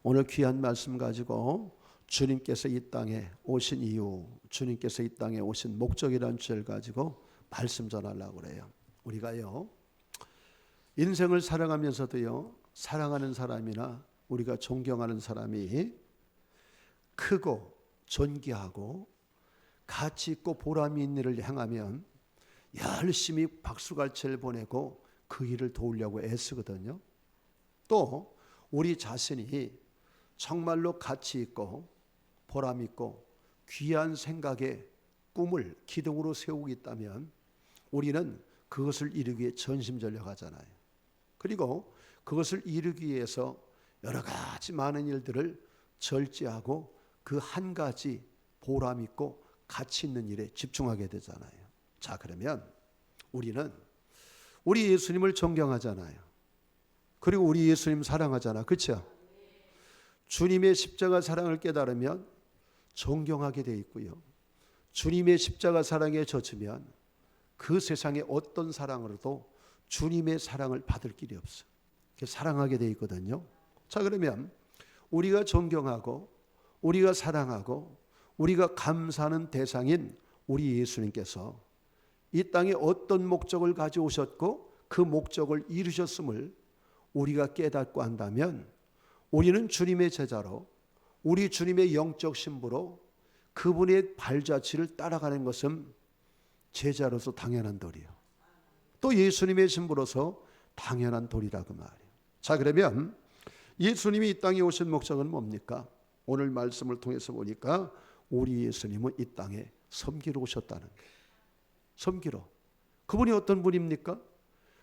오늘 귀한 말씀 가지고 주님께서 이 땅에 오신 이유, 주님께서 이 땅에 오신 목적이라는 주제를 가지고 말씀 전하려고 그래요. 우리가요, 인생을 살아가면서도요, 사랑하는 사람이나 우리가 존경하는 사람이 크고 존귀하고 가치 있고 보람이 있는 일을 행하면 열심히 박수갈채를 보내고 그 일을 도우려고 애쓰거든요. 또 우리 자신이 정말로 가치 있고 보람 있고 귀한 생각에 꿈을 기둥으로 세우고 있다면 우리는 그것을 이루기 위해 전심전력하잖아요. 그리고 그것을 이루기 위해서 여러 가지 많은 일들을 절제하고 그 한 가지 보람 있고 가치 있는 일에 집중하게 되잖아요. 자, 그러면 우리는 우리 예수님을 존경하잖아요. 그리고 우리 예수님 사랑하잖아. 그렇죠? 주님의 십자가 사랑을 깨달으면 존경하게 돼 있고요. 주님의 십자가 사랑에 젖으면 그 세상의 어떤 사랑으로도 주님의 사랑을 받을 길이 없어. 사랑하게 돼 있거든요. 자, 그러면 우리가 존경하고 우리가 사랑하고 우리가 감사하는 대상인 우리 예수님께서 이 땅에 어떤 목적을 가져오셨고 그 목적을 이루셨음을 우리가 깨닫고 한다면 우리는 주님의 제자로 우리 주님의 영적 신부로 그분의 발자취를 따라가는 것은 제자로서 당연한 도리요. 또 예수님의 신부로서 당연한 도리라 그 말이에요. 자, 그러면 예수님이 이 땅에 오신 목적은 뭡니까? 오늘 말씀을 통해서 보니까 우리 예수님은 이 땅에 섬기러 오셨다는 거예요. 섬기러. 그분이 어떤 분입니까?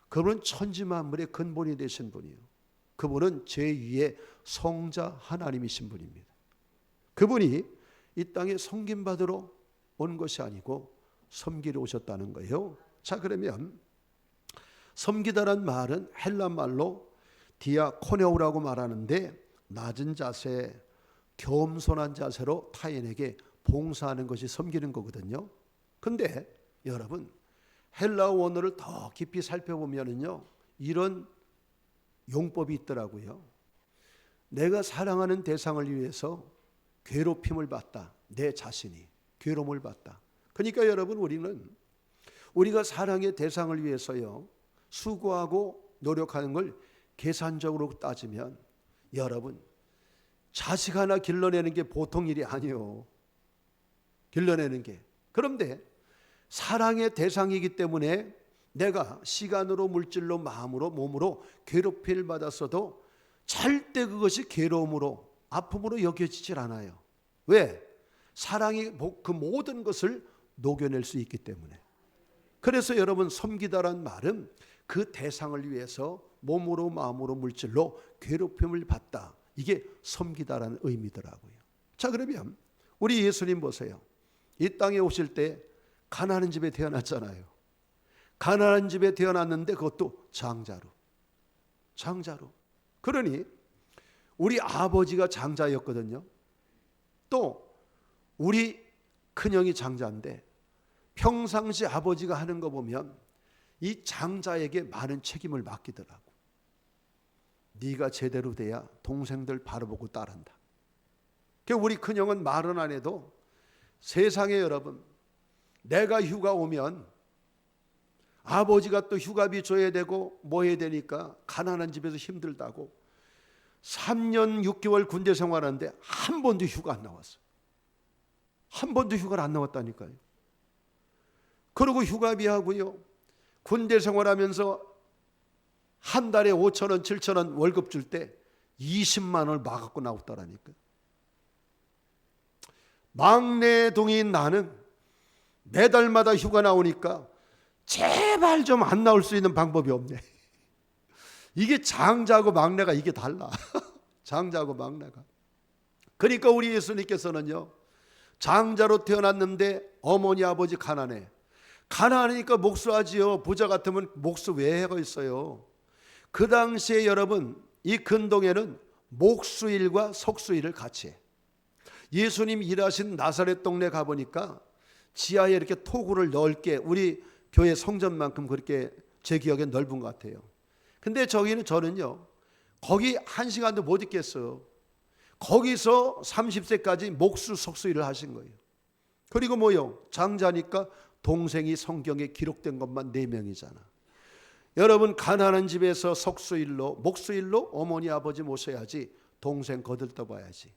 그분은 천지만물의 근본이 되신 분이에요. 그분은 제2의 성자 하나님이신 분입니다. 그분이 이 땅에 섬김받으러 온 것이 아니고 섬기러 오셨다는 거예요. 자, 그러면 섬기다란 말은 헬라 말로 디아코네오라고 말하는데 낮은 자세, 겸손한 자세로 타인에게 봉사하는 것이 섬기는 거거든요. 근데 여러분, 헬라 원어를 더 깊이 살펴보면요, 이런 용법이 있더라고요. 내가 사랑하는 대상을 위해서 괴롭힘을 받다. 내 자신이 괴로움을 받다. 그러니까 여러분, 우리가 사랑의 대상을 위해서요, 수고하고 노력하는 걸 계산적으로 따지면 여러분, 자식 하나 길러내는 게 보통 일이 아니에요. 길러내는 게. 그런데 사랑의 대상이기 때문에 내가 시간으로 물질로 마음으로 몸으로 괴롭힘을 받았어도 절대 그것이 괴로움으로 아픔으로 여겨지질 않아요. 왜? 사랑이 그 모든 것을 녹여낼 수 있기 때문에. 그래서 여러분, 섬기다란 말은 그 대상을 위해서 몸으로 마음으로 물질로 괴롭힘을 받다. 이게 섬기다라는 의미더라고요. 자, 그러면 우리 예수님 보세요. 이 땅에 오실 때 가난한 집에 태어났잖아요. 가난한 집에 태어났는데 그것도 장자로. 그러니 우리 아버지가 장자였거든요. 또 우리 큰형이 장자인데 평상시 아버지가 하는 거 보면 이 장자에게 많은 책임을 맡기더라고. 네가 제대로 돼야 동생들 바라보고 따른다. 우리 큰형은 말은 안 해도 세상에 여러분, 내가 휴가 오면 아버지가 또 휴가비 줘야 되고 뭐 해야 되니까 가난한 집에서 힘들다고 3년 6개월 군대 생활하는데 한 번도 휴가 안 나왔어. 한 번도 휴가를 안 나왔다니까요. 그리고 휴가비하고요, 군대 생활하면서 한 달에 5,000원 7,000원 월급 줄 때 20만 원을 막 갖고 나왔다라니까. 막내 동인 나는 매달마다 휴가 나오니까 제발 좀 안 나올 수 있는 방법이 없네. 이게 장자하고 막내가 이게 달라. 장자하고 막내가. 그러니까 우리 예수님께서는요, 장자로 태어났는데 어머니 아버지 가난해. 가난하니까 목수하지요. 부자 같으면 목수 왜 해가 있어요. 그 당시에 여러분, 이 근동에는 목수일과 석수일을 같이 해. 예수님 일하신 나사렛 동네 가보니까 지하에 이렇게 토구를 넓게, 우리 교회 성전만큼 그렇게 제 기억엔 넓은 것 같아요. 근데 저는요, 거기 1시간도 못 있겠어요. 거기서 30세까지 목수 석수 일을 하신 거예요. 그리고 뭐요? 장자니까 동생이 성경에 기록된 것만 4명이잖아. 여러분, 가난한 집에서 석수일로 목수일로 어머니 아버지 모셔야지 동생 거들떠봐야지.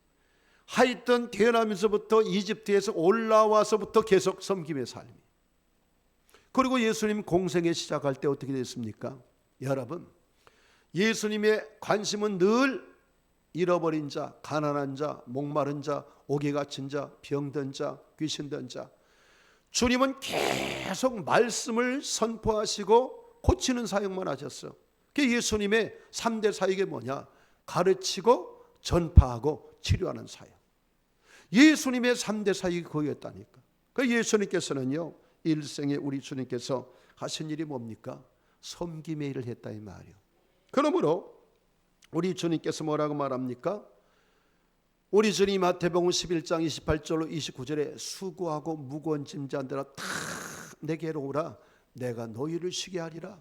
하여튼 태어나면서부터 이집트에서 올라와서부터 계속 섬김의 삶이. 그리고 예수님 공생에 시작할 때 어떻게 됐습니까? 여러분, 예수님의 관심은 늘 잃어버린 자, 가난한 자, 목마른 자, 옥에 갇힌 자, 병든 자, 귀신 든 자. 주님은 계속 말씀을 선포하시고 고치는 사역만 하셨어. 그게 예수님의 3대 사역이 뭐냐? 가르치고 전파하고 치료하는 사역. 예수님의 3대 사역이 그거였다니까. 그 예수님께서는요, 일생에 우리 주님께서 하신 일이 뭡니까? 섬김의 일을 했다 이 말이요. 그러므로 우리 주님께서 뭐라고 말합니까? 우리 주님 마태복음 11장 28절로 29절에 수고하고 무거운 짐자들아 다 내게로 오라. 내가 너희를 쉬게 하리라.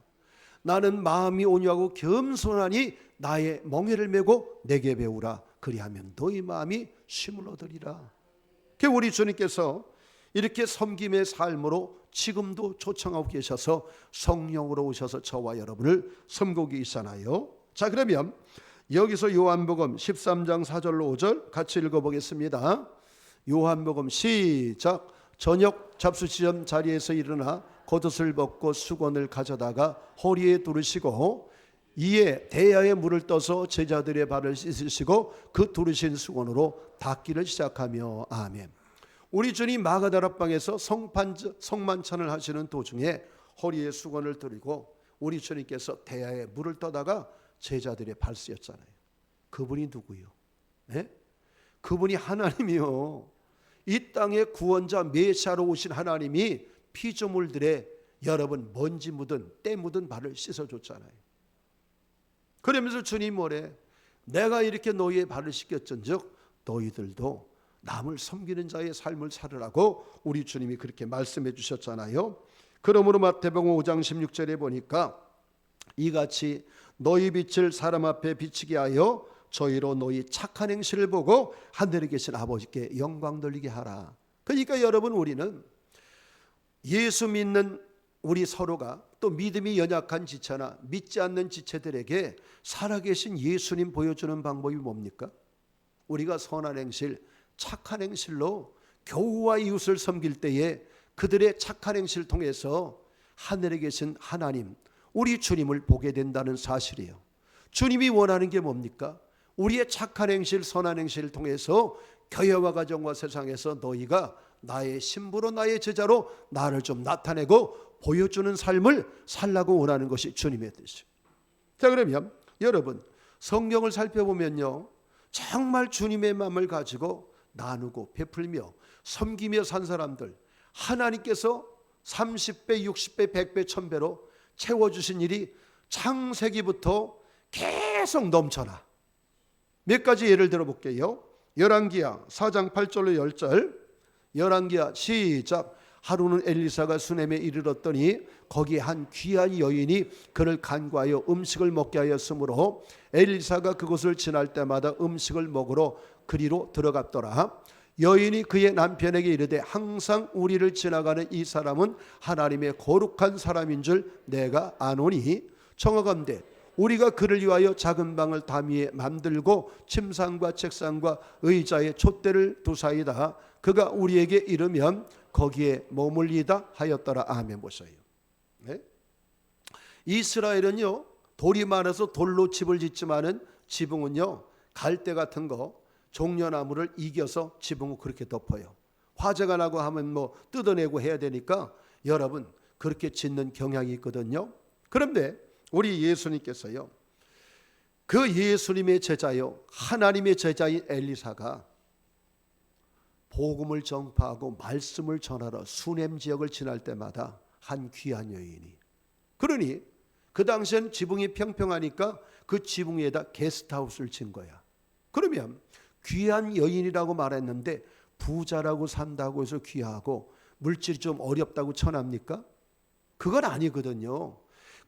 나는 마음이 온유하고 겸손하니 나의 멍에를 메고 내게 배우라. 그리하면 너희 마음이 쉼을 얻으리라. 우리 주님께서 이렇게 섬김의 삶으로 지금도 초청하고 계셔서 성령으로 오셔서 저와 여러분을 섬기고 계시잖아요. 자, 그러면 여기서 요한복음 13장 4절로 5절 같이 읽어보겠습니다. 요한복음 시작. 저녁 잡수시던 자리에서 일어나 겉옷을 벗고 수건을 가져다가 허리에 두르시고 이에 대야에 물을 떠서 제자들의 발을 씻으시고 그 두르신 수건으로 닦기를 시작하며 아멘. 우리 주님 마가다락방에서 성만찬을 하시는 도중에 허리에 수건을 두르고 우리 주님께서 대야에 물을 떠다가 제자들의 발 씻었잖아요. 그분이 누구요? 네? 그분이 하나님이요. 이 땅의 구원자 메시아로 오신 하나님이 피조물들의 여러분 먼지 묻은 때 묻은 발을 씻어줬잖아요. 그러면서 주님 뭐래? 내가 이렇게 너희의 발을 씻겼은즉 너희들도 남을 섬기는 자의 삶을 살으라고 우리 주님이 그렇게 말씀해 주셨잖아요. 그러므로 마태복음 5장 16절에 보니까 이같이 너희 빛을 사람 앞에 비치게 하여 저희로 너희 착한 행실을 보고 하늘에 계신 아버지께 영광 돌리게 하라. 그러니까 여러분, 우리는 예수 믿는 우리 서로가 또 믿음이 연약한 지체나 믿지 않는 지체들에게 살아계신 예수님 보여주는 방법이 뭡니까? 우리가 선한 행실, 착한 행실로 교우와 이웃을 섬길 때에 그들의 착한 행실을 통해서 하늘에 계신 하나님, 우리 주님을 보게 된다는 사실이에요. 주님이 원하는 게 뭡니까? 우리의 착한 행실, 선한 행실을 통해서 교회와 가정과 세상에서 너희가 나의 신부로 나의 제자로 나를 좀 나타내고 보여주는 삶을 살라고 원하는 것이 주님의 뜻이에요. 자, 그러면 여러분, 성경을 살펴보면요, 정말 주님의 마음을 가지고 나누고 베풀며 섬기며 산 사람들, 하나님께서 30배, 60배, 100배, 1000배로 채워주신 일이 창세기부터 계속 넘쳐나. 몇 가지 예를 들어볼게요. 열왕기하 4장 8절로 10절. 열왕기하 시작. 하루는 엘리사가 수넴에 이르렀더니 거기에 한 귀한 여인이 그를 간구하여 음식을 먹게 하였으므로 엘리사가 그곳을 지날 때마다 음식을 먹으러 그리로 들어갔더라. 여인이 그의 남편에게 이르되 항상 우리를 지나가는 이 사람은 하나님의 거룩한 사람인 줄 내가 아노니 청하건대 우리가 그를 위하여 작은 방을 담위에 만들고 침상과 책상과 의자에 촛대를 두사이다. 그가 우리에게 이르면 거기에 머물리다 하였더라. 아멘. 보세요. 네? 이스라엘은요, 돌이 많아서 돌로 집을 짓지만은 지붕은요, 갈대 같은 거 종려나무를 이겨서 지붕을 그렇게 덮어요. 화재가 나고 하면 뭐 뜯어내고 해야 되니까 여러분 그렇게 짓는 경향이 있거든요. 그런데 우리 예수님께서요, 그 예수님의 제자요, 하나님의 제자인 엘리사가 복음을 전파하고 말씀을 전하러 수넴 지역을 지날 때마다 한 귀한 여인이, 그러니 그 당시엔 지붕이 평평하니까 그 지붕 위에다 게스트하우스를 진 거야. 그러면 귀한 여인이라고 말했는데 부자라고 산다고 해서 귀하고 물질이 좀 어렵다고 천합니까? 그건 아니거든요.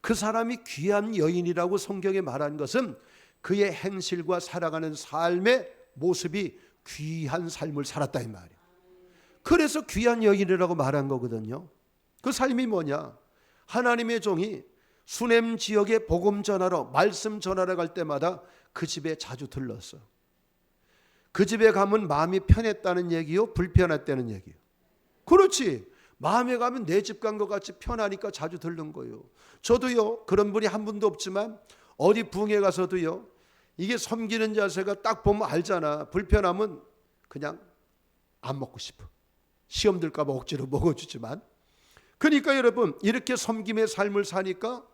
그 사람이 귀한 여인이라고 성경에 말한 것은 그의 행실과 살아가는 삶의 모습이 귀한 삶을 살았다 이 말이에요. 그래서 귀한 여인이라고 말한 거거든요. 그 삶이 뭐냐? 하나님의 종이 수냄 지역에 복음 전하러, 말씀 전하러 갈 때마다 그 집에 자주 들렀어. 그 집에 가면 마음이 편했다는 얘기요? 불편했다는 얘기요? 그렇지. 마음에 가면 내 집 간 것 같이 편하니까 자주 들른 거예요. 저도요, 그런 분이 한 분도 없지만 어디 부흥회 가서도요, 이게 섬기는 자세가 딱 보면 알잖아. 불편하면 그냥 안 먹고 싶어. 시험 들까 봐 억지로 먹어주지만. 그러니까 여러분, 이렇게 섬김의 삶을 사니까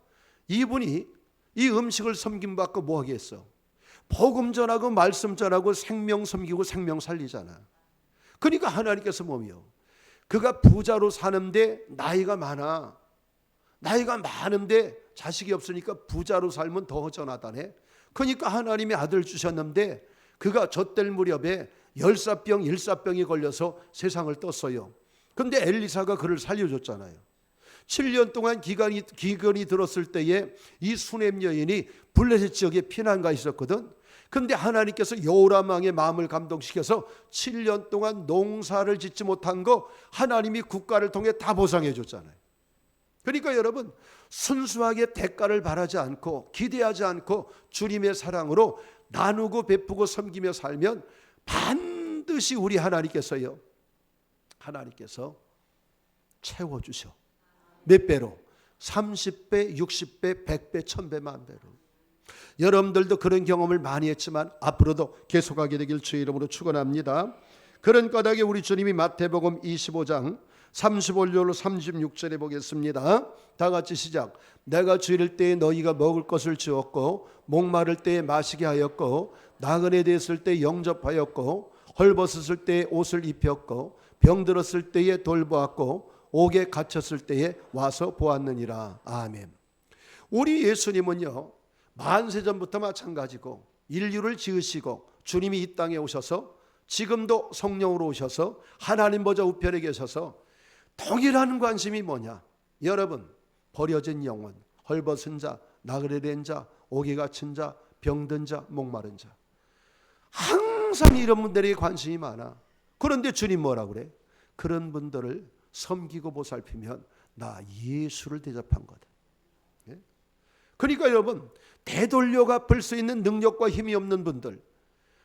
이분이 이 음식을 섬김받고 뭐 하겠어? 복음 전하고 말씀 전하고 생명 섬기고 생명 살리잖아. 그러니까 하나님께서 뭐며? 그가 부자로 사는데 나이가 많아. 나이가 많은데 자식이 없으니까 부자로 살면 더 허전하다네. 그러니까 하나님이 아들 주셨는데 그가 젖될 무렵에 열사병, 일사병이 걸려서 세상을 떴어요. 그런데 엘리사가 그를 살려줬잖아요. 7년 동안 기근이 들었을 때에 이 수냄 여인이 블레셋 지역에 피난가 있었거든. 그런데 하나님께서 여호람 왕의 마음을 감동시켜서 7년 동안 농사를 짓지 못한 거 하나님이 국가를 통해 다 보상해 줬잖아요. 그러니까 여러분, 순수하게 대가를 바라지 않고 기대하지 않고 주님의 사랑으로 나누고 베푸고 섬기며 살면 반드시 우리 하나님께서 채워주셔. 몇 배로? 30배, 60배, 100배, 1000배, 만배로. 여러분들도 그런 경험을 많이 했지만 앞으로도 계속하게 되길 주의 이름으로 축원합니다. 그런 까닭에 우리 주님이 마태복음 25장 35절로 36절에 보겠습니다. 다 같이 시작. 내가 주일 때에 너희가 먹을 것을 주었고 목마를 때에 마시게 하였고 나그네 되었을 때 영접하였고 헐벗었을 때에 옷을 입혔고 병들었을 때에 돌보았고 옥에 갇혔을 때에 와서 보았느니라. 아멘. 우리 예수님은요, 만세전부터 마찬가지고 인류를 지으시고 주님이 이 땅에 오셔서 지금도 성령으로 오셔서 하나님 보좌 우편에 계셔서 동일한 관심이 뭐냐? 여러분, 버려진 영혼, 헐벗은 자, 나그네 된 자, 옥에 갇힌 자, 병든 자, 목마른 자. 항상 이런 분들에게 관심이 많아. 그런데 주님 뭐라 그래? 그런 분들을 섬기고 보살피면 나 예수를 대접한 거다. 그러니까 여러분, 되돌려 갚을 수 있는 능력과 힘이 없는 분들,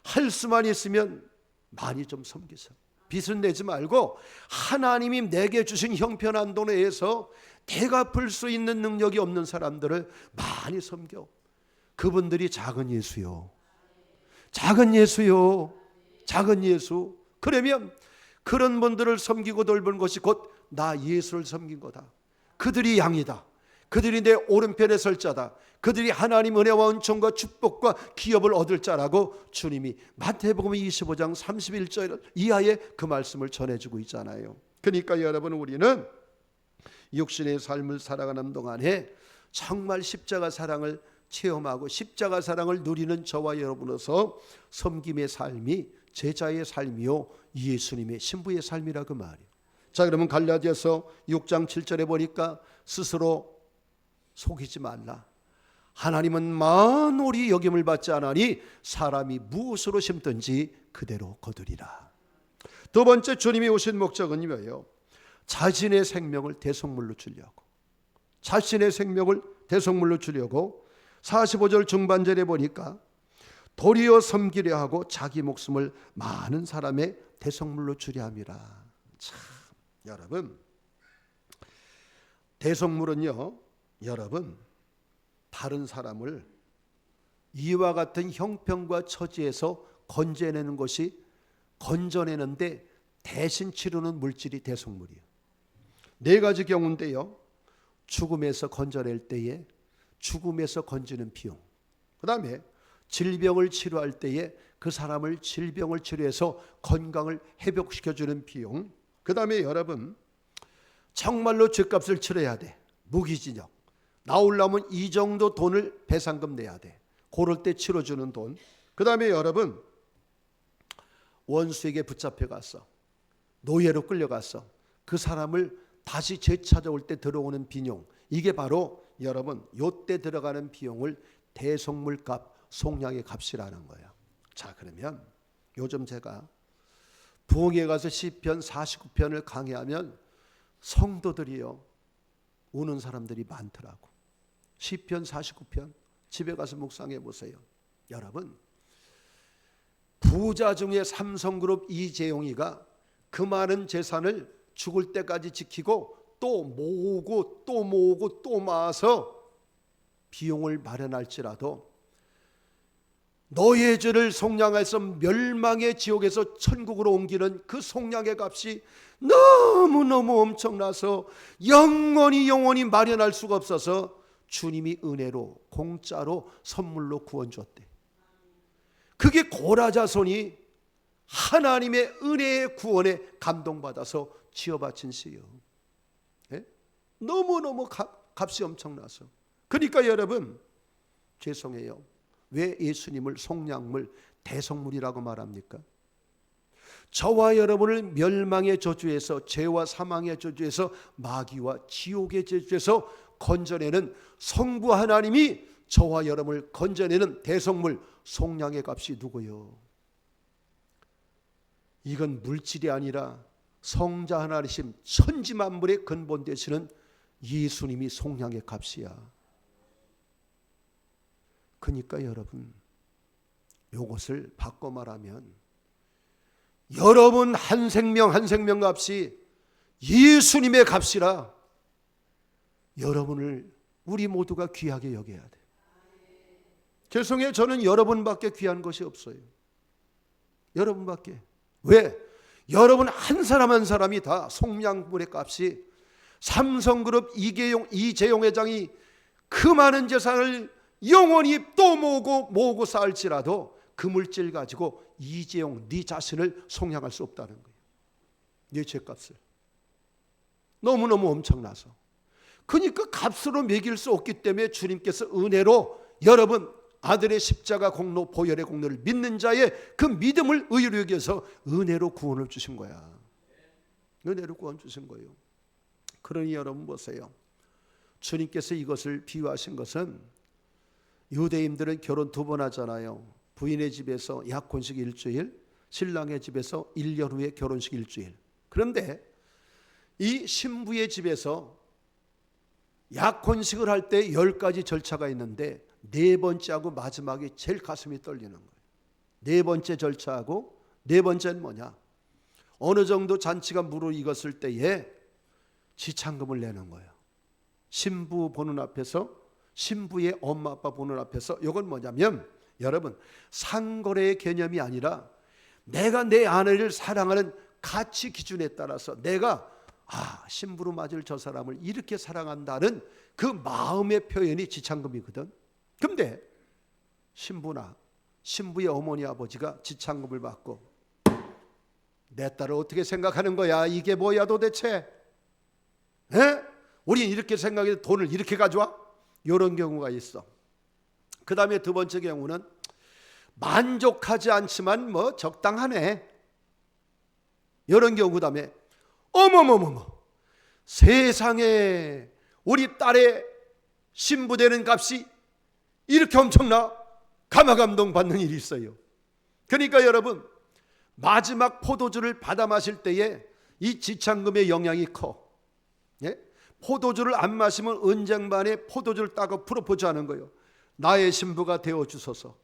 할 수만 있으면 많이 좀 섬기세요. 빚은 내지 말고 하나님이 내게 주신 형편한 돈에 의해서 되갚을 수 있는 능력이 없는 사람들을 많이 섬겨. 그분들이 작은 예수요. 작은 예수요. 작은 예수. 그러면 그런 분들을 섬기고 돌보는 것이 곧 나 예수를 섬긴 거다. 그들이 양이다. 그들이 내 오른편에 설 자다. 그들이 하나님 은혜와 은총과 축복과 기업을 얻을 자라고 주님이 마태복음 25장 31절 이하에 그 말씀을 전해주고 있잖아요. 그러니까 여러분, 우리는 육신의 삶을 살아가는 동안에 정말 십자가 사랑을 체험하고 십자가 사랑을 누리는 저와 여러분으로서 섬김의 삶이 제자의 삶이요 예수님의 신부의 삶이라 그 말이에요. 자, 그러면 갈라디아서 6장 7절에 보니까 스스로 속이지 말라. 하나님은 만홀히 여김을 받지 않으니 사람이 무엇으로 심든지 그대로 거두리라. 두 번째, 주님이 오신 목적은 뭐예요? 자신의 생명을 대속물로 주려고. 자신의 생명을 대속물로 주려고 45절 중반절에 보니까 도리어 섬기려 하고 자기 목숨을 많은 사람의 대속물로 주려 함이라. 참, 여러분, 대속물은요, 여러분, 다른 사람을 이와 같은 형편과 처지에서 건져내는데 대신 치르는 물질이 대속물이에요. 네 가지 경우인데요. 죽음에서 건져낼 때에 죽음에서 건지는 비용, 그 다음에 질병을 치료할 때에 그 사람을 질병을 치료해서 건강을 회복시켜주는 비용, 그 다음에 여러분, 정말로 죗값을 치러야 돼. 무기징역 나오려면 이 정도 돈을 배상금 내야 돼. 그럴 때 치러주는 돈. 그 다음에 여러분, 원수에게 붙잡혀갔어. 노예로 끌려갔어. 그 사람을 다시 되찾아올 때 들어오는 비용. 이게 바로 여러분, 요때 들어가는 비용을 대속물값, 속량의 값이라는 거예요. 자, 그러면 요즘 제가 부흥에 가서 시편 49편을 강의하면 성도들이요 우는 사람들이 많더라고. 시편 49편 집에 가서 묵상해 보세요. 여러분, 부자 중에 삼성그룹 이재용이가 그 많은 재산을 죽을 때까지 지키고 또 모으고 또 모으고 또 모아서 비용을 마련할지라도 너의 죄를 속량해서 멸망의 지옥에서 천국으로 옮기는 그 속량의 값이 너무너무 엄청나서 영원히 마련할 수가 없어서 주님이 은혜로 공짜로 선물로 구원 줬대. 그게 고라자손이 하나님의 은혜의 구원에 감동받아서 지어바친 시요. 예? 너무너무 값이 엄청나서. 그러니까 여러분, 죄송해요. 왜 예수님을 속량물, 대속물이라고 말합니까? 저와 여러분을 멸망의 저주에서, 죄와 사망의 저주에서, 마귀와 지옥의 저주에서 건져내는 성부 하나님이 저와 여러분을 건져내는 대속물, 속량의 값이 누구요? 이건 물질이 아니라 성자 하나님 천지만물의 근본 되시는 예수님이 속량의 값이야. 그러니까 여러분, 이것을 바꿔 말하면 여러분 한 생명 한 생명 값이 예수님의 값이라 여러분을 우리 모두가 귀하게 여겨야 돼. 죄송해요. 저는 여러분밖에 귀한 것이 없어요. 여러분밖에. 왜? 여러분 한 사람 한 사람이 다 속량물의 값이 삼성그룹 이재용 회장이 그 많은 재산을 영원히 또 모으고 쌓을지라도 그 물질 가지고 이재용 네 자신을 속량할 수 없다는 거예요. 네 죄값을. 너무너무 엄청나서. 그러니까 값으로 매길 수 없기 때문에 주님께서 은혜로 여러분 아들의 십자가 공로 보혈의 공로를 믿는 자의 그 믿음을 의로 여겨서 은혜로 구원을 주신 거야. 은혜로 구원 주신 거예요. 그러니 여러분 보세요. 주님께서 이것을 비유하신 것은 유대인들은 결혼 2번 하잖아요. 부인의 집에서 약혼식 일주일, 신랑의 집에서 1년 후에 결혼식 일주일. 그런데 이 신부의 집에서 약혼식을 할 때 10가지 절차가 있는데 4번째하고 마지막이 제일 가슴이 떨리는 거예요. 4번째 절차하고 4번째는 뭐냐? 어느 정도 잔치가 무르익었을 때에 지창금을 내는 거예요. 신부 보는 앞에서, 신부의 엄마 아빠 보는 앞에서. 이건 뭐냐면 여러분 상거래의 개념이 아니라 내가 내 아내를 사랑하는 가치 기준에 따라서 내가 신부로 맞을 저 사람을 이렇게 사랑한다는 그 마음의 표현이 지창금이거든. 근데 신부나 신부의 어머니 아버지가 지창금을 받고 내 딸을 어떻게 생각하는 거야? 이게 뭐야 도대체? 우린 이렇게 생각해서 돈을 이렇게 가져와? 이런 경우가 있어. 그 다음에 2번째 경우는 만족하지 않지만 뭐 적당하네. 이런 경우. 그 다음에 어머머머머 세상에 우리 딸의 신부되는 값이 이렇게 엄청나? 감화감동 받는 일이 있어요. 그러니까 여러분 마지막 포도주를 받아 마실 때에 이 지창금의 영향이 커. 예? 포도주를 안 마시면 은쟁반에 포도주를 따고 프로포즈하는 거예요. 나의 신부가 되어주소서.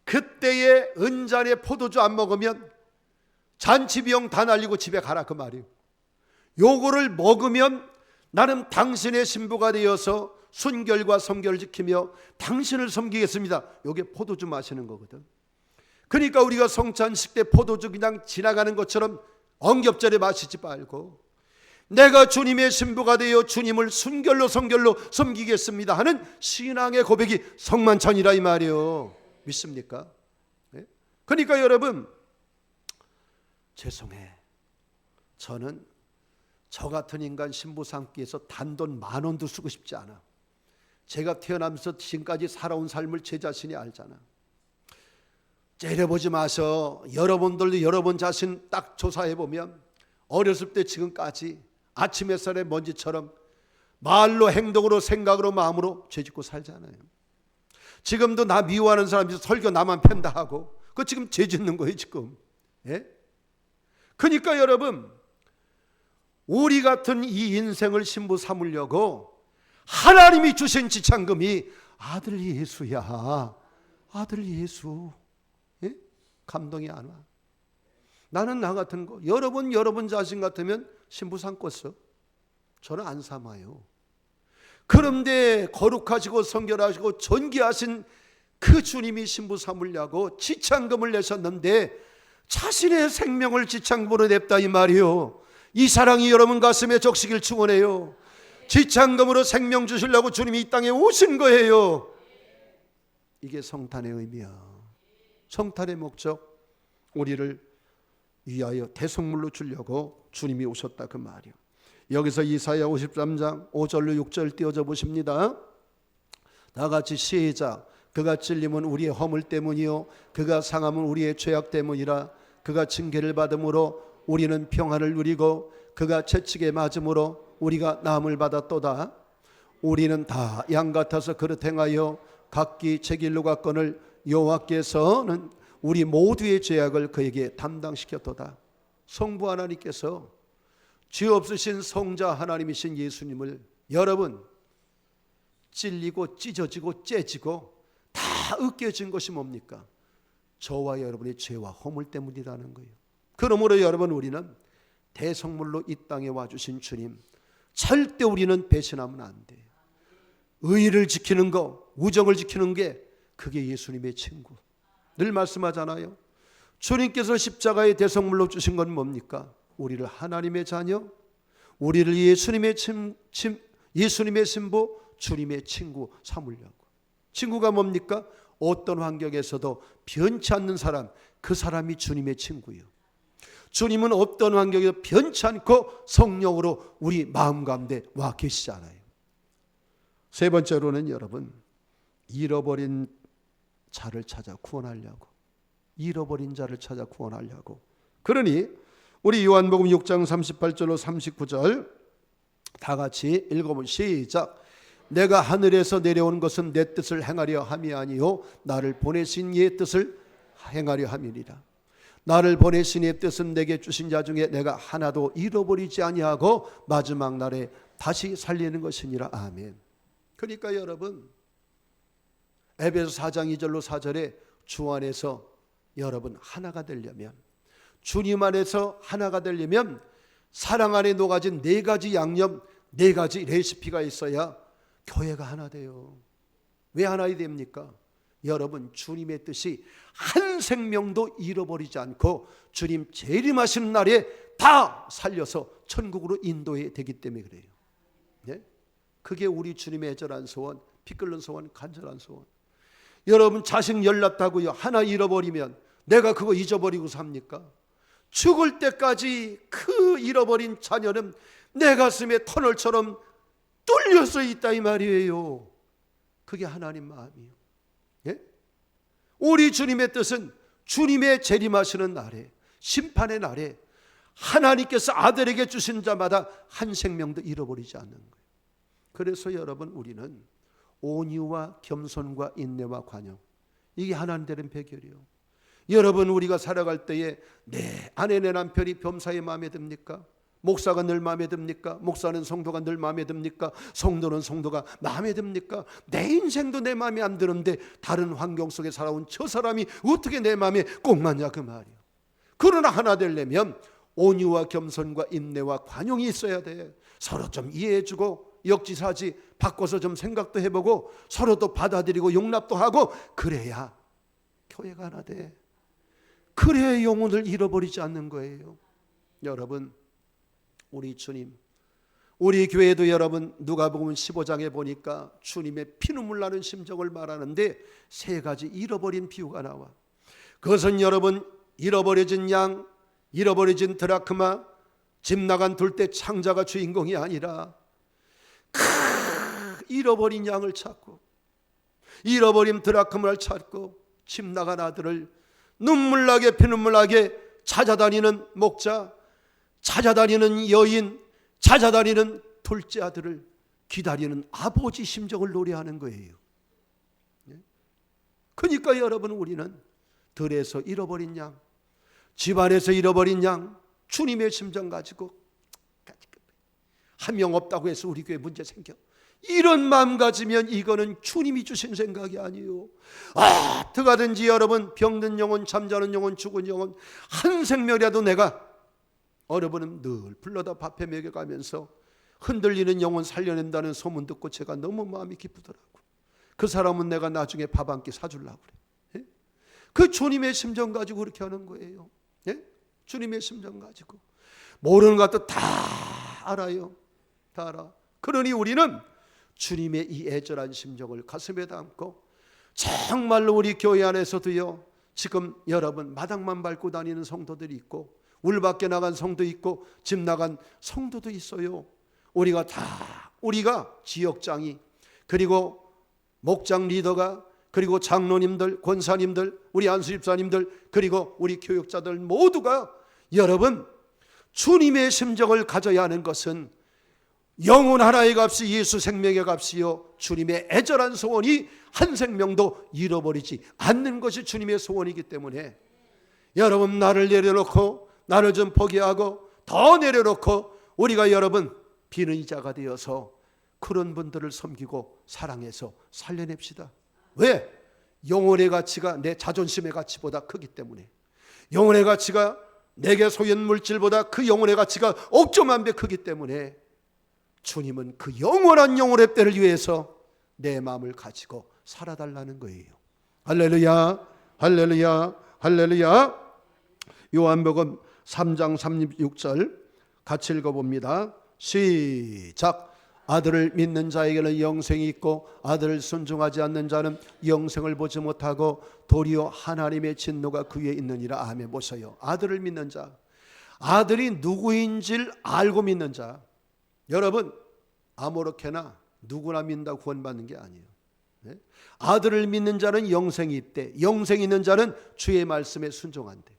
그때에 은잔에 포도주 안 먹으면 잔치 비용 다 날리고 집에 가라 그 말이에요. 요거를 먹으면 나는 당신의 신부가 되어서 순결과 성결을 지키며 당신을 섬기겠습니다. 요게 포도주 마시는 거거든. 그러니까 우리가 성찬식 때 포도주 그냥 지나가는 것처럼 엉겹절에 마시지 말고 내가 주님의 신부가 되어 주님을 순결로 성결로 섬기겠습니다 하는 신앙의 고백이 성만찬이라 이 말이에요. 믿습니까? 네? 그러니까 여러분 죄송해. 저는 저 같은 인간 신부 삼기 위해서 단돈 10,000원도 쓰고 싶지 않아. 제가 태어나면서 지금까지 살아온 삶을 제 자신이 알잖아. 째려보지 마셔. 여러분들도 여러분 자신 딱 조사해보면 어렸을 때 지금까지 아침 햇살의 먼지처럼 말로 행동으로 생각으로 마음으로 죄짓고 살잖아요. 지금도 나 미워하는 사람이 설교 나만 팬다 하고 그거 지금 죄 짓는 거예요 지금. 예? 그러니까 여러분, 우리 같은 이 인생을 신부 삼으려고 하나님이 주신 지창금이 아들 예수야. 아들 예수. 예? 감동이 안 와. 나는 나 같은 거, 여러분 자신 같으면 신부 삼겠어? 저는 안 삼아요. 그런데 거룩하시고 성결하시고 존귀하신 그 주님이 신부 삼으려고 지창금을 내셨는데 자신의 생명을 지창금으로 냈다 이 말이요. 이 사랑이 여러분 가슴에 적시길 축원해요. 지창금으로 생명 주시려고 주님이 이 땅에 오신 거예요. 이게 성탄의 의미야. 성탄의 목적, 우리를 위하여 대속물로 주려고 주님이 오셨다 그 말이요. 여기서 이사야 53장 5절로 6절 띄워져 보십니다. 다 같이 시작. 그가 찔림은 우리의 허물 때문이요 그가 상함은 우리의 죄악 때문이라. 그가 징계를 받음으로 우리는 평안을 누리고 그가 채찍에 맞음으로 우리가 나음을 받았도다. 우리는 다 양 같아서 그릇 행하여 각기 제 길로 갔거늘 여호와께서는 우리 모두의 죄악을 그에게 담당시켰도다. 성부 하나님께서 죄 없으신 성자 하나님이신 예수님을 여러분 찔리고 찢어지고 째지고 다 으깨진 것이 뭡니까? 저와 여러분의 죄와 허물 때문이라는 거예요. 그러므로 여러분, 우리는 대성물로 이 땅에 와주신 주님 절대 우리는 배신하면 안 돼요. 의를 지키는 거, 우정을 지키는 게 그게 예수님의 친구. 늘 말씀하잖아요. 주님께서 십자가의 대성물로 주신 건 뭡니까? 우리를 하나님의 자녀, 우리를 예수님의 신부, 주님의 친구 삼으려고. 친구가 뭡니까? 어떤 환경에서도 변치 않는 사람, 그 사람이 주님의 친구예요. 주님은 어떤 환경에도 변치 않고 성령으로 우리 마음 가운데 와 계시잖아요. 세 번째로는 여러분, 잃어버린 자를 찾아 구원하려고. 잃어버린 자를 찾아 구원하려고. 그러니 우리 요한복음 6장 38절로 39절 다 같이 읽어보면 시작. 내가 하늘에서 내려온 것은 내 뜻을 행하려 함이 아니요 나를 보내신 이의 뜻을 행하려 함이니라. 나를 보내신 이의 뜻은 내게 주신 자 중에 내가 하나도 잃어버리지 아니하고 마지막 날에 다시 살리는 것이니라. 아멘. 그러니까 여러분, 에베소 4장 2절로 4절에 주 안에서 여러분 하나가 되려면, 주님 안에서 하나가 되려면 사랑 안에 녹아진 네 가지 양념, 네 가지 레시피가 있어야 교회가 하나 돼요. 왜 하나 됩니까? 여러분, 주님의 뜻이 한 생명도 잃어버리지 않고 주님 재림하시는 날에 다 살려서 천국으로 인도해 되기 때문에 그래요. 네? 그게 우리 주님의 애절한 소원, 피 끓는 소원, 간절한 소원. 여러분, 자식 열났다고요. 하나 잃어버리면 내가 그거 잊어버리고 삽니까? 죽을 때까지 그 잃어버린 자녀는 내 가슴에 터널처럼 뚫려서 있다 이 말이에요. 그게 하나님 마음이에요. 예? 우리 주님의 뜻은 주님의 재림하시는 날에, 심판의 날에 하나님께서 아들에게 주신 자마다 한 생명도 잃어버리지 않는 거예요. 그래서 여러분, 우리는 온유와 겸손과 인내와 관용, 이게 하나님 되는 비결이에요. 여러분, 우리가 살아갈 때에 내 아내 내 남편이 범사에 마음에 듭니까? 목사가 늘 마음에 듭니까? 목사는 성도가 늘 마음에 듭니까? 성도는 성도가 마음에 듭니까? 내 인생도 내 마음에 안 드는데 다른 환경 속에 살아온 저 사람이 어떻게 내 마음에 꼭 맞냐 그 말이에요. 그러나 하나 되려면 온유와 겸손과 인내와 관용이 있어야 돼. 서로 좀 이해해주고 역지사지 바꿔서 좀 생각도 해보고 서로도 받아들이고 용납도 하고, 그래야 교회가 하나 돼. 그래야 영혼을 잃어버리지 않는 거예요. 여러분, 우리 주님, 우리 교회도 여러분 누가복음 15장에 보니까 주님의 피눈물 나는 심정을 말하는데 세 가지 잃어버린 비유가 나와. 그것은 여러분, 잃어버려진 양, 잃어버려진 드라크마, 집 나간 둘째 창자가 주인공이 아니라 잃어버린 양을 찾고 잃어버린 드라크마를 찾고 집 나간 아들을 눈물나게 피눈물나게 찾아다니는 목자, 찾아다니는 여인, 찾아다니는 둘째 아들을 기다리는 아버지 심정을 노래하는 거예요. 그러니까 여러분, 우리는 들에서 잃어버린 양, 집안에서 잃어버린 양, 주님의 심정 가지고 한 명 없다고 해서 우리 교회 문제 생겨. 이런 마음 가지면 이거는 주님이 주신 생각이 아니에요. 어떡하든지 여러분, 병든 영혼, 잠자는 영혼, 죽은 영혼 한 생명이라도 내가 여러분은 늘 불러다 밥해 먹여가면서 흔들리는 영혼 살려낸다는 소문 듣고 제가 너무 마음이 기쁘더라고. 그 사람은 내가 나중에 밥 한 끼 사주려고 그래. 예? 그 주님의 심정 가지고 그렇게 하는 거예요. 예? 주님의 심정 가지고 모르는 것도 다 알아요. 다 알아. 그러니 우리는 주님의 이 애절한 심정을 가슴에 담고 정말로 우리 교회 안에서도요, 지금 여러분 마당만 밟고 다니는 성도들이 있고 울 밖에 나간 성도 있고 집 나간 성도도 있어요. 우리가 지역장이, 그리고 목장 리더가, 그리고 장로님들, 권사님들, 우리 안수집사님들, 그리고 우리 교육자들 모두가 여러분 주님의 심정을 가져야 하는 것은 영혼 하나의 값이 예수 생명의 값이요, 주님의 애절한 소원이 한 생명도 잃어버리지 않는 것이 주님의 소원이기 때문에 여러분 나를 내려놓고, 나를 좀 포기하고 더 내려놓고 우리가 여러분 비는 이자가 되어서 그런 분들을 섬기고 사랑해서 살려냅시다. 왜? 영혼의 가치가 내 자존심의 가치보다 크기 때문에. 영혼의 가치가 내게 소유한 물질보다 그 영혼의 가치가 억조만 배 크기 때문에 주님은 그 영원한 영혼의 때를 위해서 내 마음을 가지고 살아달라는 거예요. 할렐루야, 할렐루야, 할렐루야. 요한복음 3장 36절 같이 읽어봅니다. 시작. 아들을 믿는 자에게는 영생이 있고 아들을 순종하지 않는 자는 영생을 보지 못하고 도리어 하나님의 진노가 그 위에 있느니라. 아멘. 보세요. 아들을 믿는 자, 아들이 누구인지를 알고 믿는 자. 여러분 아무렇게나 누구나 믿는다고 구원받는 게 아니에요. 네? 아들을 믿는 자는 영생이 있대. 영생이 있는 자는 주의 말씀에 순종한대.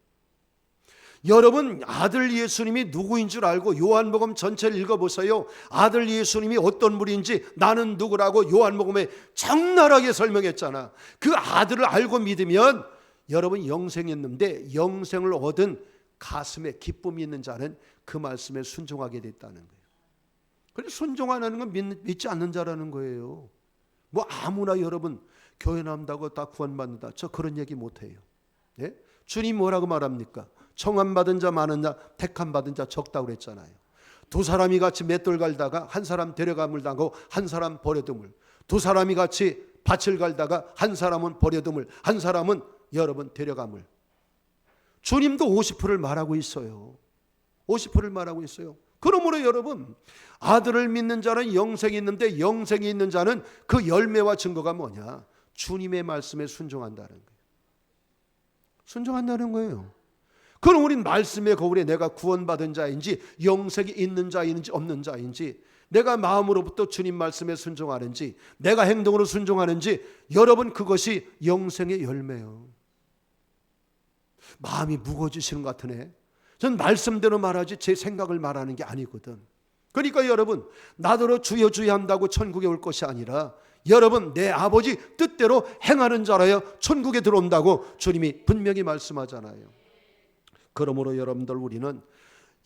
여러분 아들 예수님이 누구인 줄 알고 요한복음 전체를 읽어보세요. 아들 예수님이 어떤 분인지 나는 누구라고 요한복음에 적나라하게 설명했잖아. 그 아들을 알고 믿으면 여러분 영생이 있는데, 영생을 얻은 가슴에 기쁨이 있는 자는 그 말씀에 순종하게 됐다는 거예요. 그래서 순종 안 하는 건 믿지 않는 자라는 거예요. 뭐 아무나 여러분 교회 나온다고 다 구원받는다, 저 그런 얘기 못해요. 네? 주님 뭐라고 말합니까? 청함받은 자 많은 자, 택함받은 자 적다고 그랬잖아요. 두 사람이 같이 맷돌 갈다가 한 사람 데려감을 당하고 한 사람 버려둠을, 두 사람이 같이 밭을 갈다가 한 사람은 버려둠을, 한 사람은 여러분 데려감을. 주님도 50%를 말하고 있어요. 50%를 말하고 있어요. 그러므로 여러분 아들을 믿는 자는 영생이 있는데, 영생이 있는 자는 그 열매와 증거가 뭐냐? 주님의 말씀에 순종한다는 거예요. 순종한다는 거예요. 그럼 우린 말씀의 거울에 내가 구원받은 자인지, 영생이 있는 자인지 없는 자인지, 내가 마음으로부터 주님 말씀에 순종하는지, 내가 행동으로 순종하는지, 여러분 그것이 영생의 열매예요. 마음이 무거워지시는 것 같으네. 전 말씀대로 말하지 제 생각을 말하는 게 아니거든. 그러니까 여러분 나더러 주여 주여 한다고 천국에 올 것이 아니라 여러분 내 아버지 뜻대로 행하는 자라야 천국에 들어온다고 주님이 분명히 말씀하잖아요. 그러므로 여러분들 우리는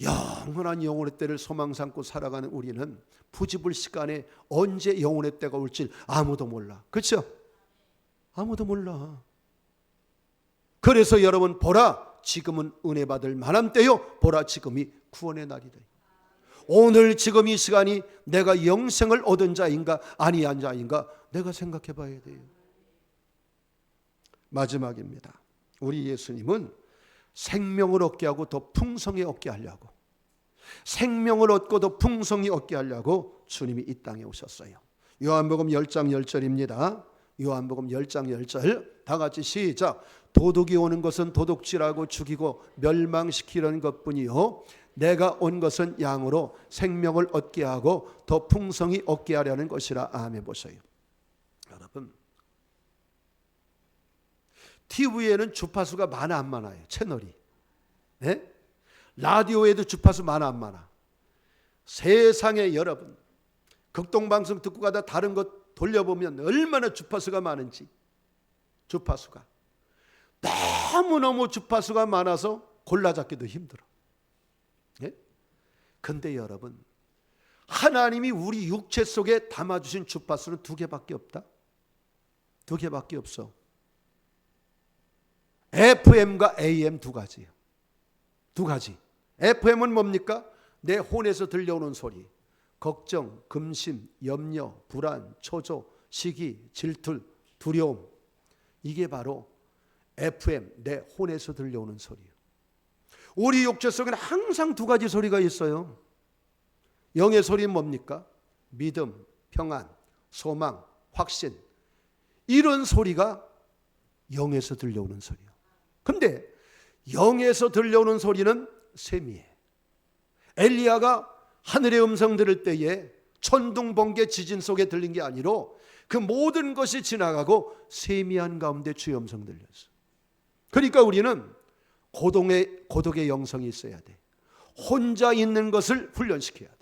영원한 영혼의 때를 소망 삼고 살아가는 우리는 부지불식간에 언제 영혼의 때가 올지 아무도 몰라. 그렇죠? 아무도 몰라. 그래서 여러분 보라, 지금은 은혜 받을 만한 때요, 보라 지금이 구원의 날이다. 오늘 지금 이 시간이 내가 영생을 얻은 자인가 아니한 자인가 내가 생각해 봐야 돼요. 마지막입니다. 우리 예수님은 생명을 얻게 하고 더 풍성히 얻게 하려고, 생명을 얻고 더 풍성히 얻게 하려고 주님이 이 땅에 오셨어요. 요한복음 10장 10절입니다. 요한복음 10장 10절 다 같이 시작. 도둑이 오는 것은 도둑질하고 죽이고 멸망시키려는 것뿐이요 내가 온 것은 양으로 생명을 얻게 하고 더 풍성히 얻게 하려는 것이라. 아멘. 보세요. 여러분 TV에는 주파수가 많아 안 많아요? 채널이. 네? 라디오에도 주파수 많아 안 많아? 세상에 여러분 극동방송 듣고 가다 다른 것 돌려보면 얼마나 주파수가 많은지. 주파수가 너무너무 주파수가 많아서 골라잡기도 힘들어. 예? 근데 여러분, 하나님이 우리 육체 속에 담아주신 주파수는 2개밖에 없다. 2개밖에 없어. FM과 AM 2가지예요. 2가지. FM은 뭡니까? 내 혼에서 들려오는 소리. 걱정, 금심, 염려, 불안, 초조, 시기, 질투, 두려움. 이게 바로 FM, 내 혼에서 들려오는 소리예요. 우리 육체 속에는 항상 2가지 소리가 있어요. 영의 소리는 뭡니까? 믿음, 평안, 소망, 확신. 이런 소리가 영에서 들려오는 소리예요. 근데 영에서 들려오는 소리는 세미해. 엘리야가 하늘의 음성 들을 때에 천둥, 번개, 지진 속에 들린 게 아니라 그 모든 것이 지나가고 세미한 가운데 주의 음성 들렸어. 그러니까 우리는 고독의 영성이 있어야 돼. 혼자 있는 것을 훈련시켜야 돼.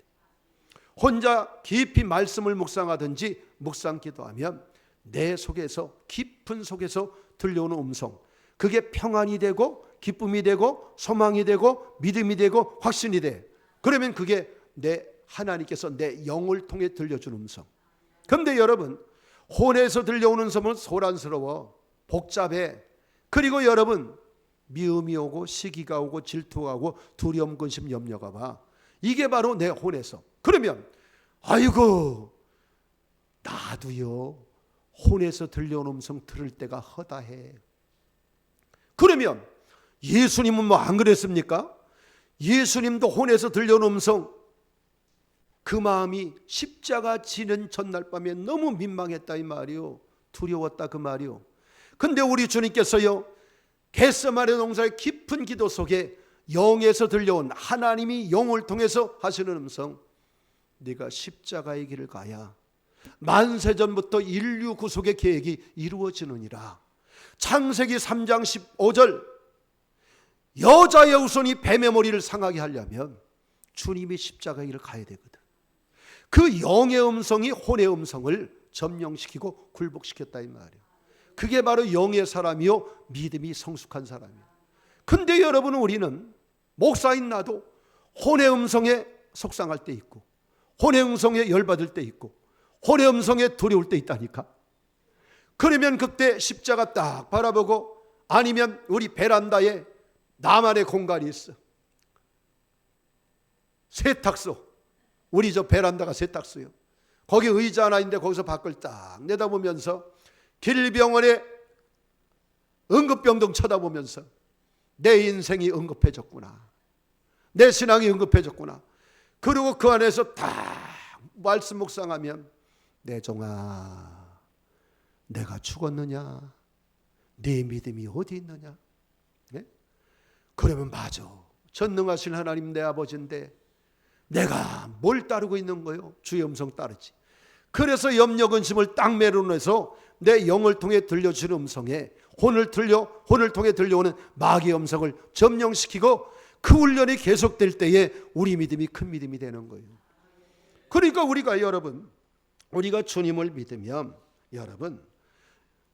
혼자 깊이 말씀을 묵상하든지 묵상 기도하면 내 속에서, 깊은 속에서 들려오는 음성, 그게 평안이 되고 기쁨이 되고 소망이 되고 믿음이 되고 확신이 돼. 그러면 그게 하나님께서 내 영을 통해 들려준 음성. 그런데 여러분, 혼에서 들려오는 음성은 소란스러워, 복잡해. 그리고 여러분, 미움이 오고 시기가 오고 질투가 오고 두려움, 근심, 염려가 와. 이게 바로 내 혼에서. 그러면 아이고, 나도요 혼에서 들려오는 음성 들을 때가 허다해. 그러면 예수님은 뭐 안 그랬습니까? 예수님도 혼에서 들려오는 음성, 그 마음이 십자가 지는 전날 밤에 너무 민망했다 이 말이요. 두려웠다 그 말이요. 근데 우리 주님께서요, 겟세마네 농사의 깊은 기도 속에 영에서 들려온, 하나님이 영을 통해서 하시는 음성, 네가 십자가의 길을 가야 만세전부터 인류 구속의 계획이 이루어지느니라. 창세기 3장 15절, 여자의 후손이 뱀의 머리를 상하게 하려면 주님이 십자가의 길을 가야 되거든. 그 영의 음성이 혼의 음성을 점령시키고 굴복시켰다 이 말이에요. 그게 바로 영의 사람이요 믿음이 성숙한 사람이에요. 근데 여러분, 우리는 목사인 나도 혼의 음성에 속상할 때 있고, 혼의 음성에 열받을 때 있고, 혼의 음성에 두려울 때 있다니까. 그러면 그때 십자가 딱 바라보고, 아니면 우리 베란다에 나만의 공간이 있어. 세탁소. 우리 저 베란다가 세탁소예요. 거기 의자 하나 있는데 거기서 밖을 딱 내다보면서 길병원의 응급병동 쳐다보면서 내 인생이 응급해졌구나, 내 신앙이 응급해졌구나. 그리고 그 안에서 딱 말씀 묵상하면, 내 종아, 내가 죽었느냐? 네 믿음이 어디 있느냐? 네? 그러면 맞아, 전능하신 하나님 내 아버지인데 내가 뭘 따르고 있는 거요? 주의 음성 따르지. 그래서 염려 근심을 딱 내려놓아서 내 영을 통해 들려주는 음성에 혼을 통해 들려오는 마귀의 음성을 점령시키고, 그 훈련이 계속될 때에 우리 믿음이 큰 믿음이 되는 거예요. 그러니까 우리가 주님을 믿으면 여러분,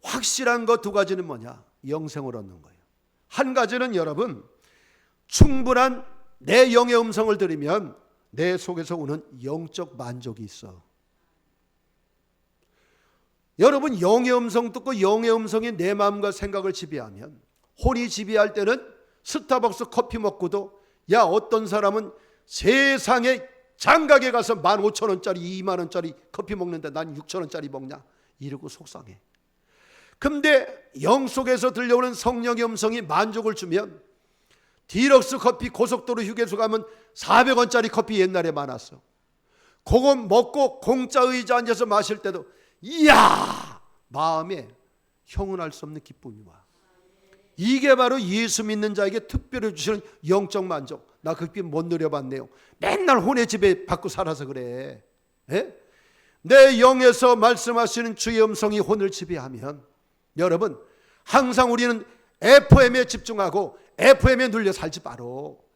확실한 것 2가지는 뭐냐? 영생을 얻는 거예요. 한 가지는 여러분, 충분한 내 영의 음성을 들으면 내 속에서 오는 영적 만족이 있어. 여러분, 영의 음성 듣고 영의 음성이 내 마음과 생각을 지배하면, 혼이 지배할 때는 스타벅스 커피 먹고도, 야, 어떤 사람은 세상에 장가게 가서 15,000원짜리 20,000원짜리 커피 먹는데 난 6,000원짜리 먹냐, 이러고 속상해. 근데 영 속에서 들려오는 성령의 음성이 만족을 주면, 디럭스 커피 고속도로 휴게소 가면 400원짜리 커피 옛날에 많았어. 그거 먹고 공짜 의자 앉아서 마실 때도 이야, 마음에 형언할 수 없는 기쁨이 와. 이게 바로 예수 믿는 자에게 특별히 주시는 영적 만족. 나 그 기쁨 못 누려봤네요. 맨날 혼의 집에 받고 살아서 그래. 에? 내 영에서 말씀하시는 주의 음성이 혼을 지배하면, 여러분, 항상 우리는 FM에 집중하고 FM에 눌려 살지 마라.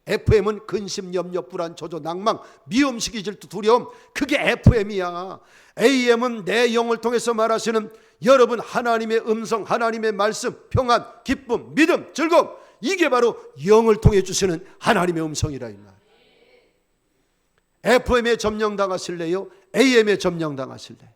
FM은 근심, 염려, 불안, 조조, 낭망, 미움, 시기, 질투, 두려움, 그게 FM이야. AM은 내 영을 통해서 말하시는 여러분 하나님의 음성, 하나님의 말씀, 평안, 기쁨, 믿음, 즐거움, 이게 바로 영을 통해 주시는 하나님의 음성이라 이 말. FM에 점령당하실래요? AM에 점령당하실래요?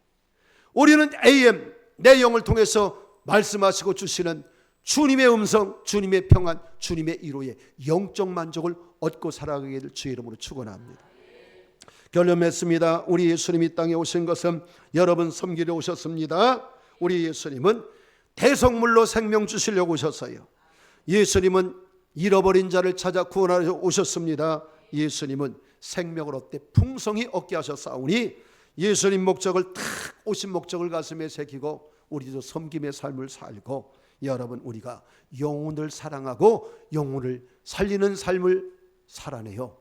우리는 AM, 내 영을 통해서 말씀하시고 주시는 주님의 음성, 주님의 평안, 주님의 위로의 영적 만족을 얻고 살아가기를 주의 이름으로 축원합니다. 결론 맺습니다. 우리 예수님이 땅에 오신 것은 여러분 섬기려 오셨습니다. 우리 예수님은 대성물로 생명 주시려고 오셨어요. 예수님은 잃어버린 자를 찾아 구원하려 오셨습니다. 예수님은 생명을 얻되 풍성히 얻게 하셨사오니 예수님 목적을 탁 오신 목적을 가슴에 새기고 우리도 섬김의 삶을 살고 여러분 우리가 영혼을 사랑하고 영혼을 살리는 삶을 살아내요.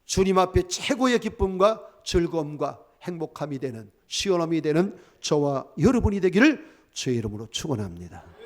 주님 앞에 최고의 기쁨과 즐거움과 행복함이 되는 시원함이 되는 저와 여러분이 되기를 주의 이름으로 축원합니다.